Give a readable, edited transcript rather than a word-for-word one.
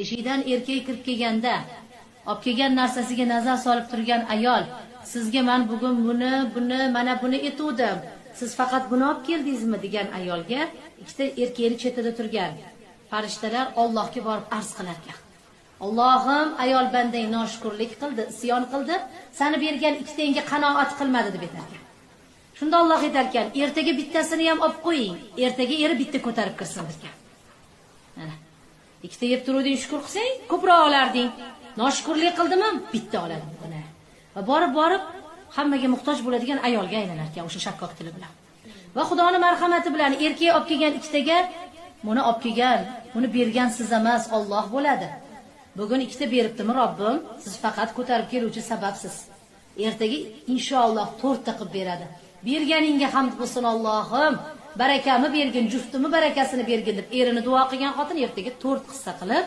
Eshigidan erkak kirib kelganda, olib kelgan narsasiga nazar solib turgan ayol, sizga men bugun buni, mana buni etuvdim. Siz faqat buni olib keldingizmi degan ayolga ikkita erkakni chetida turgan farishtalar Allohga borib arz qilar ekan. Allohim, ayol bandang noshukrlik qildi, isyon qildi, seni bergan ikkitanga qanoat qilmadi deb aytar ekan. Shunda Alloh aytar ekan, ertaga bittasini ham olib qo'ying, ertaga eri bitta ko'tarib kirsin ekan. Mana ikkita yeb turuvding, shukr qilsang, ko'proq olarding. Noshukrlik qildimi, bitta oladim buni. Va borib hammaga muhtoj bo'ladigan ayolga aylanar ekan o'sha shakkok tili bilan. Va Xudoning marhamati bilan erkak olib kelgan ikkitaga buni olib kelgan, buni bergan siz emas, Alloh bo'ladi. Bugun ikkita beribdimi Robbim, siz faqat ko'tarib keluvchi sababsiz. Ertaga inshaalloh 4 ta qilib beradi. Berganingga hamd bo'lsin Allohim. Barakami bergin, juftimi barakasini bergin deb erini duo qilgan xotin ertaga 4 qissa qilib